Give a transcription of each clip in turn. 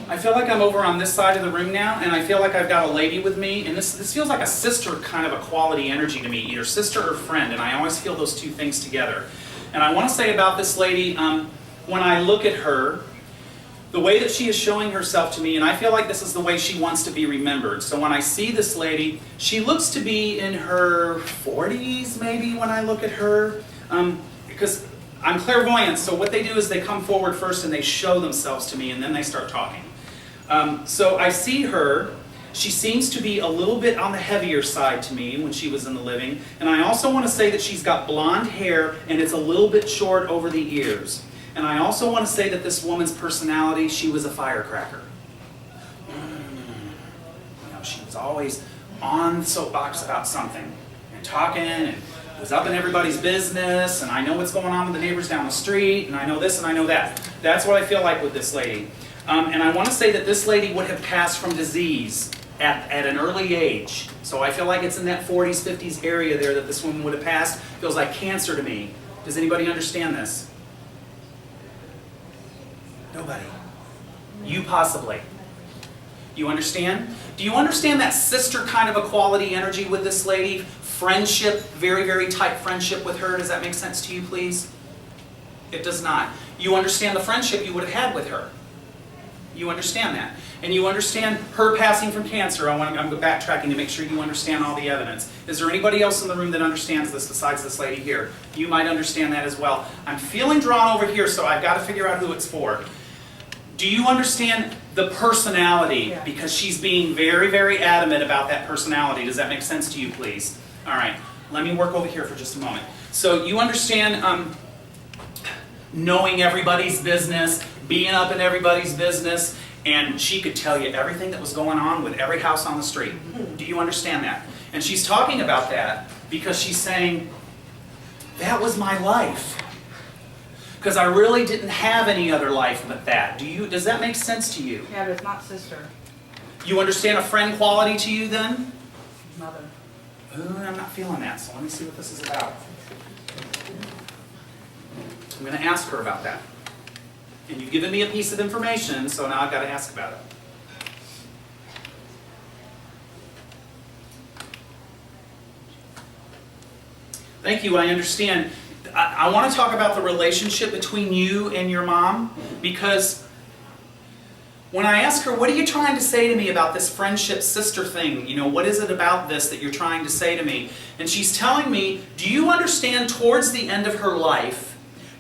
I feel like I'm over on this side of the room now, and I feel like I've got a lady with me, and this feels like a sister kind of a quality energy to me, either sister or friend, and I always feel those two things together. And I want to say about this lady, when I look at her, the way that she is showing herself to me, and I feel like this is the way she wants to be remembered. So when I see this lady, she looks to be in her 40s maybe when I look at her, because I'm clairvoyant, so what they do is they come forward first and they show themselves to me, and then they start talking. So I see her. She seems to be a little bit on the heavier side to me when she was in the living. And I also want to say that she's got blonde hair and it's a little bit short over the ears. And I also want to say that this woman's personality, she was a firecracker. You know, she was always on the soapbox about something and talking and was up in everybody's business, and I know what's going on with the neighbors down the street, and I know this and I know that. That's what I feel like with this lady. And I want to say that this lady would have passed from disease at an early age. So I feel like it's in that 40s, 50s area there that this woman would have passed. Feels like cancer to me. Does anybody understand this? Nobody. You possibly. You understand? Do you understand that sister kind of a quality energy with this lady? Friendship, very, very tight friendship with her. Does that make sense to you, please? It does not. You understand the friendship you would have had with her. You understand that. And you understand her passing from cancer. I'm backtracking to make sure you understand all the evidence. Is there anybody else in the room that understands this besides this lady here? You might understand that as well. I'm feeling drawn over here, so I've got to figure out who it's for. Do you understand the personality? Yeah. Because she's being very, very adamant about that personality. Does that make sense to you, please? All right. Let me work over here for just a moment. So you understand knowing everybody's business, being up in everybody's business, and she could tell you everything that was going on with every house on the street. Do you understand that? And she's talking about that because she's saying, that was my life. Because I really didn't have any other life but that. Does that make sense to you? Yeah, but it's not sister. You understand a friend quality to you then? Mother. Ooh, I'm not feeling that, so let me see what this is about. I'm going to ask her about that. And you've given me a piece of information, so now I've got to ask about it. Thank you, I understand. I want to talk about the relationship between you and your mom, because when I ask her, what are you trying to say to me about this friendship sister thing? You know, what is it about this that you're trying to say to me? And she's telling me, do you understand towards the end of her life,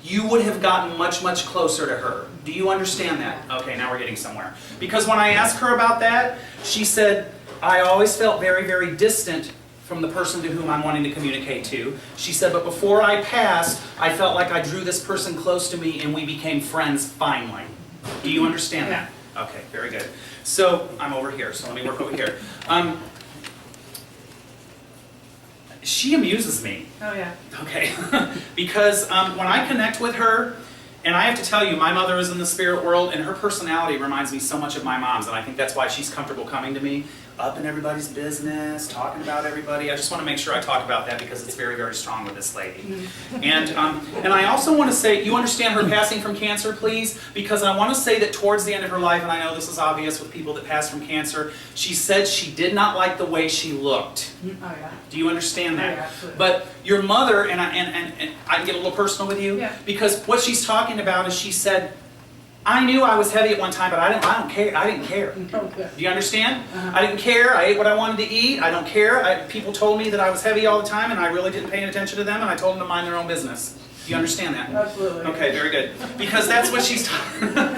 you would have gotten much, much closer to her? Do you understand that? Okay, now we're getting somewhere. Because when I asked her about that, she said, I always felt very, very distant from the person to whom I'm wanting to communicate to. She said, but before I passed, I felt like I drew this person close to me and we became friends finally. Do you understand that? Okay, very good. So, I'm over here, so let me work over here. She amuses me. Oh, yeah. Okay, because when I connect with her, and I have to tell you, my mother is in the spirit world, and her personality reminds me so much of my mom's, and I think that's why she's comfortable coming to me, up in everybody's business, talking about everybody. I just want to make sure I talk about that because it's very, very strong with this lady. And I also want to say, you understand her passing from cancer, please? Because I want to say that towards the end of her life, and I know this is obvious with people that pass from cancer, she said she did not like the way she looked. Oh, yeah. Do you understand that? Oh, yeah, absolutely. But your mother, and I can get a little personal with you, Yeah. because what she's talking about is she said, I knew I was heavy at one time, but I don't care. I didn't care. Oh, good. Do you understand? Uh-huh. I didn't care. I ate what I wanted to eat. I don't care. People told me that I was heavy all the time, and I really didn't pay any attention to them, and I told them to mind their own business. Do you understand that? Absolutely. Okay, very good. Because that's what she's talking about.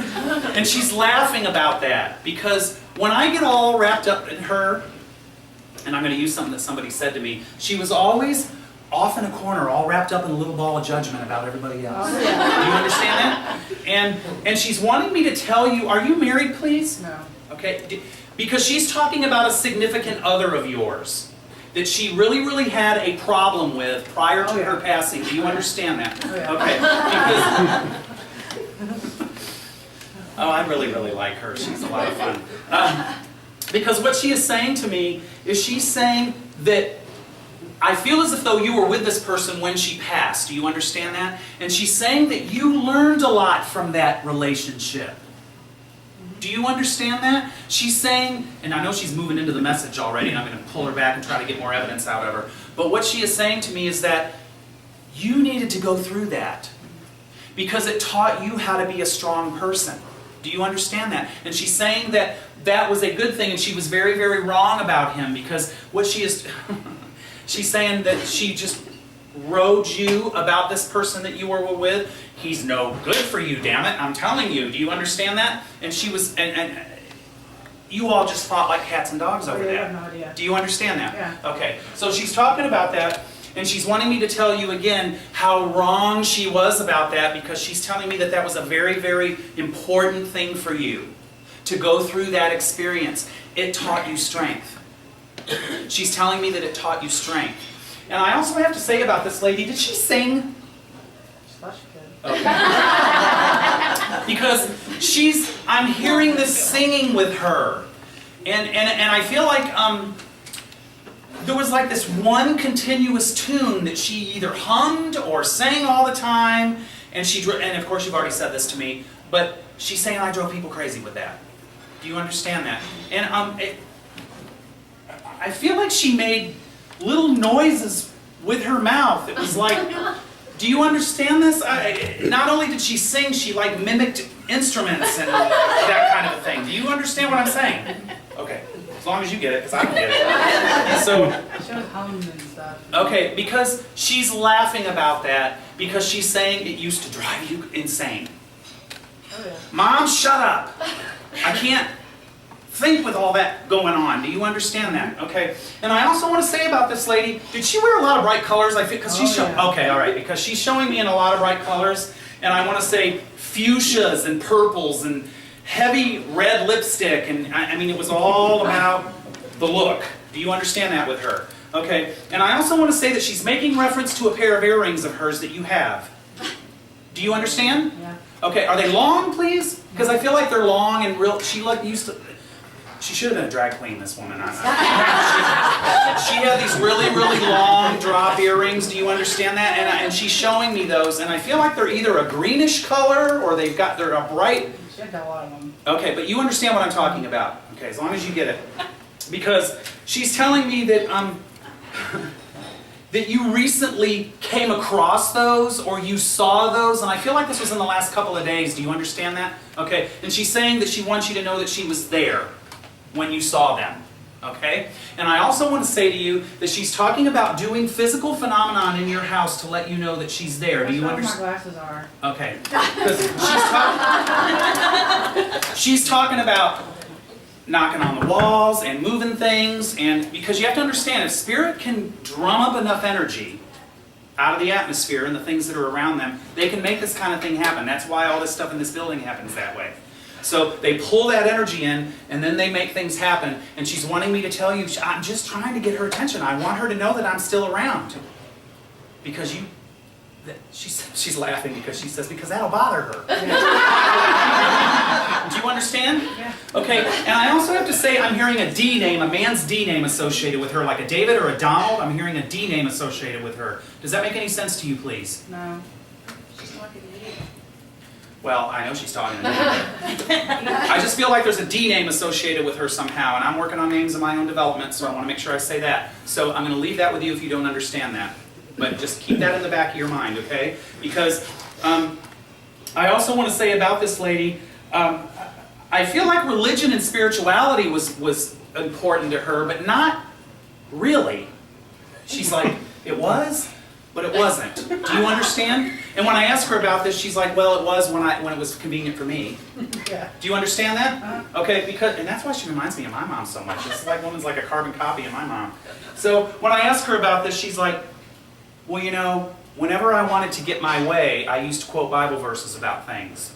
And she's laughing about that. Because when I get all wrapped up in her, and I'm going to use something that somebody said to me, she was always off in a corner, all wrapped up in a little ball of judgment about everybody else. Oh, yeah. Do you understand that? And she's wanting me to tell you, are you married, please? No. Okay, because she's talking about a significant other of yours that she really, really had a problem with prior to her passing. Do you understand that? Oh, yeah. Okay, because oh, I really, really like her. She's a lot of fun. Because what she is saying to me is she's saying that I feel as if though you were with this person when she passed. Do you understand that? And she's saying that you learned a lot from that relationship. Do you understand that? She's saying, and I know she's moving into the message already, and I'm going to pull her back and try to get more evidence out of her. But what she is saying to me is that you needed to go through that because it taught you how to be a strong person. Do you understand that? And she's saying that that was a good thing, and she was very, very wrong about him because what she is... She's saying that she just rode you about this person that you were with. He's no good for you, damn it. I'm telling you. Do you understand that? And she was... And you all just fought like cats and dogs over that. No idea. Do you understand that? Yeah. Okay. So she's talking about that, and she's wanting me to tell you again how wrong she was about that because she's telling me that that was a very, very important thing for you to go through that experience. It taught you strength. She's telling me that it taught you strength. And I also have to say about this lady, did she sing? She thought she could. Okay. Because I'm hearing this singing with her. And I feel like there was like this one continuous tune that she either hummed or sang all the time. And of course you've already said this to me, but she's saying I drove people crazy with that. Do you understand that? And I feel like she made little noises with her mouth. It was like, do you understand this? Not only did she sing, she like mimicked instruments and that kind of a thing. Do you understand what I'm saying? Okay, as long as you get it, because I don't get it. So, She was humming and stuff. okay, because she's laughing about that, because she's saying it used to drive you insane. Oh yeah. Mom, shut up! I can't think with all that going on. Do you understand that? Okay. And I also want to say about this lady, did she wear a lot of bright colors? I think because she's yeah. okay, all right, because she's showing me in a lot of bright colors, and I want to say fuchsias and purples and heavy red lipstick, and I mean it was all about the look. Do you understand that with her? Okay. And I also want to say that she's making reference to a pair of earrings of hers that you have. Do you understand? Yeah. Okay. Are they long, please? Because I feel like they're long and real. She like used to. She should have been a drag queen, this woman. She had these really, really long drop earrings. Do you understand that? And she's showing me those, and I feel like they're either a greenish color or they're a bright. She had a lot of them. Okay, but you understand what I'm talking about. Okay, as long as you get it, because she's telling me that that you recently came across those or you saw those, and I feel like this was in the last couple of days. Do you understand that? Okay, and she's saying that she wants you to know that she was there when you saw them, okay? And I also want to say to you that she's talking about doing physical phenomenon in your house to let you know that she's there. Do you understand? My glasses are. Okay. Because she's talking about knocking on the walls and moving things, and because you have to understand, if spirit can drum up enough energy out of the atmosphere and the things that are around them, they can make this kind of thing happen. That's why all this stuff in this building happens that way. So they pull that energy in, and then they make things happen. And she's wanting me to tell you, I'm just trying to get her attention. I want her to know that I'm still around. Because she's laughing because she says, because that'll bother her. Do you understand? Yeah. Okay, and I also have to say I'm hearing a D name, a man's D name associated with her, like a David or a Donald. I'm hearing a D name associated with her. Does that make any sense to you, please? No. She's talking to you. Well, I know she's talking to me. I just feel like there's a D name associated with her somehow, and I'm working on names of my own development, so I want to make sure I say that. So I'm going to leave that with you if you don't understand that. But just keep that in the back of your mind, okay? Because I also want to say about this lady, I feel like religion and spirituality was important to her, but not really. She's like, it was? But it wasn't. Do you understand? And when I ask her about this, she's like, well, it was when it was convenient for me. Yeah. Do you understand that? Uh-huh. Okay, and that's why she reminds me of my mom so much. It's like woman's like a carbon copy of my mom. So when I ask her about this, she's like, well, you know, whenever I wanted to get my way, I used to quote Bible verses about things.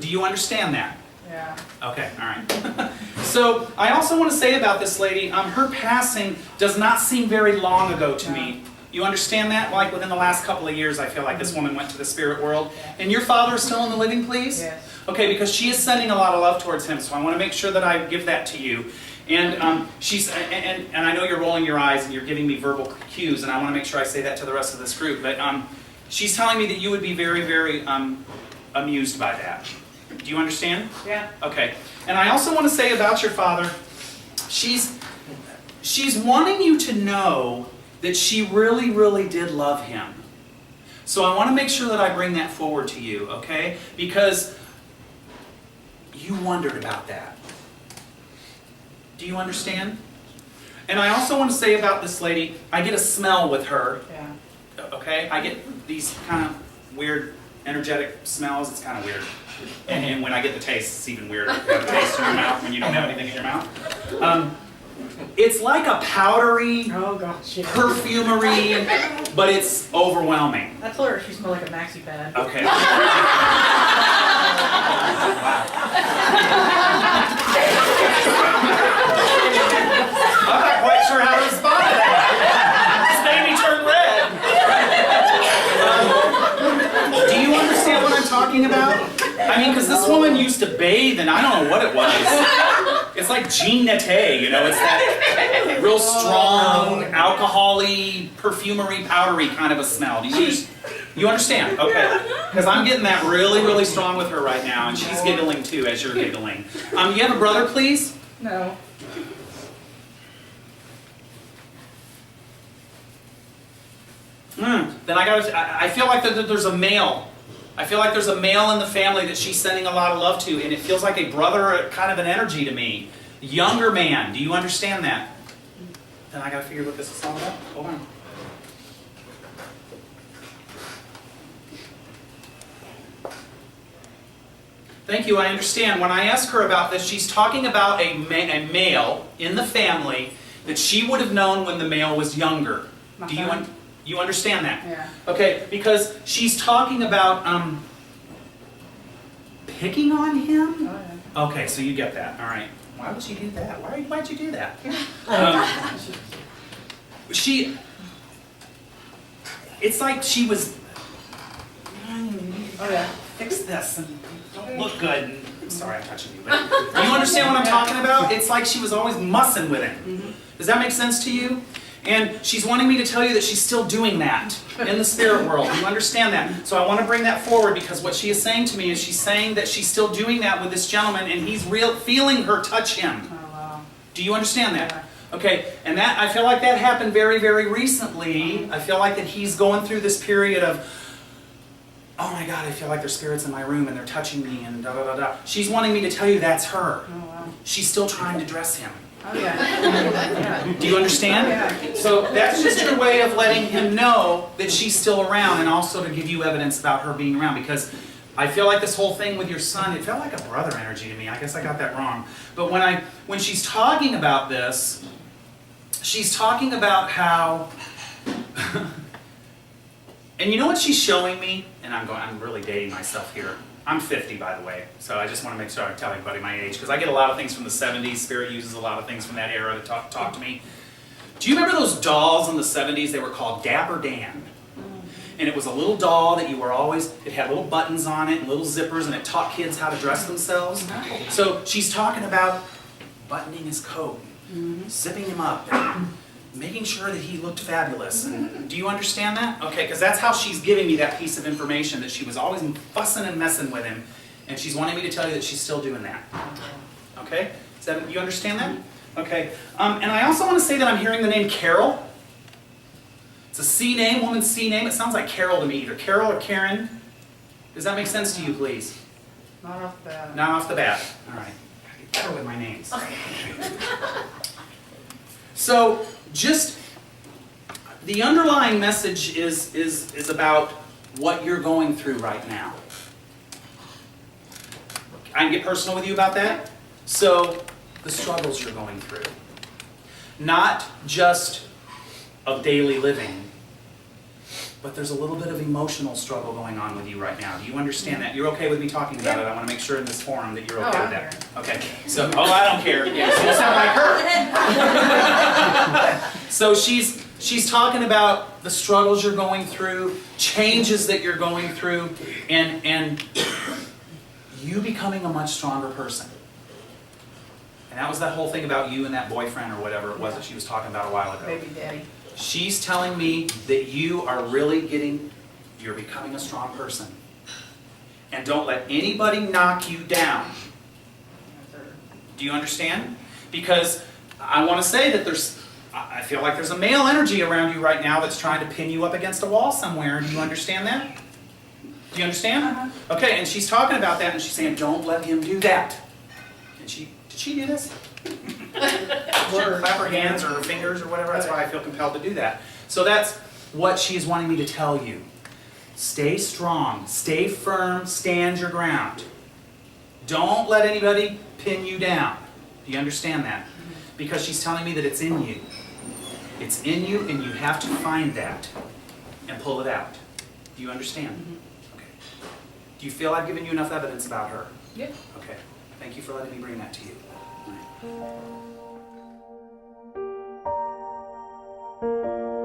Do you understand that? Yeah. Okay, all right. So I also want to say about this lady, her passing does not seem very long ago to me. You understand that? Like within the last couple of years, I feel like this woman went to the spirit world. And your father is still in the living, please? Yes. Okay, because she is sending a lot of love towards him, so I want to make sure that I give that to you. And and I know you're rolling your eyes and you're giving me verbal cues, and I want to make sure I say that to the rest of this group. But she's telling me that you would be very, very amused by that. Do you understand? Yeah. Okay. And I also want to say about your father, she's wanting you to know that she really, really did love him. So I want to make sure that I bring that forward to you, okay? Because you wondered about that. Do you understand? And I also want to say about this lady, I get a smell with her, Yeah. okay? I get these kind of weird, energetic smells. It's kind of weird. And when I get the taste, it's even weirder. You have a taste in your mouth when you don't have anything in your mouth. It's like a powdery, Oh gosh. Yeah. perfumery, but it's overwhelming. I told her she smelled like a maxi pad. Okay. I'm not quite sure how to respond to that. This made me turn red. Do you understand what I'm talking about? I mean, because this woman used to bathe, and I don't know what it was. It's like Jean Nette, you know, it's that real strong, alcohol-y, perfumery, powdery kind of a smell. Do you understand? Okay. Because I'm getting that really, really strong with her right now, and she's giggling too as you're giggling. You have a brother, please? No. Then I feel like there's a male. I feel like there's a male in the family that she's sending a lot of love to, and it feels like a brother, kind of an energy to me. Younger man. Do you understand that? Then I gotta figure what this is all about. Hold on. Thank you, I understand. When I ask her about this, she's talking about a male in the family that she would have known when the male was younger. My Do son. you understand that? Yeah. Okay, because she's talking about picking on him? Oh yeah. Okay, so you get that. All right. Why would she do that? Why'd you do that? It's like she was, Oh yeah. fix this and don't look good. And, I'm sorry, I'm touching you. But do you understand what I'm talking about? It's like she was always mussing with him. Does that make sense to you? And she's wanting me to tell you that she's still doing that in the spirit world. Do you understand that? So I want to bring that forward because what she is saying to me is she's saying that she's still doing that with this gentleman and he's feeling her touch him. Oh wow. Do you understand that? Yeah. Okay, and that I feel like that happened very, very recently. I feel like that he's going through this period of, oh my God, I feel like there's spirits in my room and they're touching me and da da da da. She's wanting me to tell you that's her. Oh wow. She's still trying to dress him. Oh yeah. Do you understand? Yeah. So that's just your way of letting him know that she's still around and also to give you evidence about her being around because I feel like this whole thing with your son, it felt like a brother energy to me. I guess I got that wrong. But when she's talking about this, she's talking about how and you know what she's showing me? And I'm really dating myself here. I'm 50, by the way, so I just want to make sure I tell everybody my age, because I get a lot of things from the 70s. Spirit uses a lot of things from that era to talk to me. Do you remember those dolls in the 70s? They were called Dapper Dan. And it was a little doll that you were always, it had little buttons on it and little zippers, and it taught kids how to dress themselves. So she's talking about buttoning his coat, zipping him up, and making sure that he looked fabulous. And do you understand that? Okay, because that's how she's giving me that piece of information, that she was always fussing and messing with him, and she's wanting me to tell you that she's still doing that. Okay? You understand that? Okay. And I also want to say that I'm hearing the name Carol. It's a C name, woman's C name. It sounds like Carol to me, either Carol or Karen. Does that make sense to you, please? Not off the bat. Not off the bat. All right. I get better with my names. So, just the underlying message is about what you're going through right now. I can get personal with you about that. So, the struggles you're going through. Not just of daily living, but there's a little bit of emotional struggle going on with you right now. Do you understand that? You're okay with me talking about it? I want to make sure in this forum that you're okay with that. Okay. So, I don't care. Yeah, so you sound like her. So she's talking about the struggles you're going through, changes that you're going through, and you becoming a much stronger person. And that was that whole thing about you and that boyfriend or whatever it was that she was talking about a while ago. Baby daddy. She's telling me that you are really you're becoming a strong person. And don't let anybody knock you down. Do you understand? Because I want to say that I feel like there's a male energy around you right now that's trying to pin you up against a wall somewhere. Do you understand that? Do you understand? Uh-huh. Okay, and she's talking about that and she's saying, don't let him do that. And did she do this? Clap her hands or her fingers or whatever. That's why I feel compelled to do that. So that's what she's wanting me to tell you. Stay strong, stay firm, stand your ground. Don't let anybody pin you down. Do you understand that? Because she's telling me that it's in you. It's in you and you have to find that and pull it out. Do you understand? Okay. Do you feel I've given you enough evidence about her? Yep. Okay. Thank you for letting me bring that to you. All right.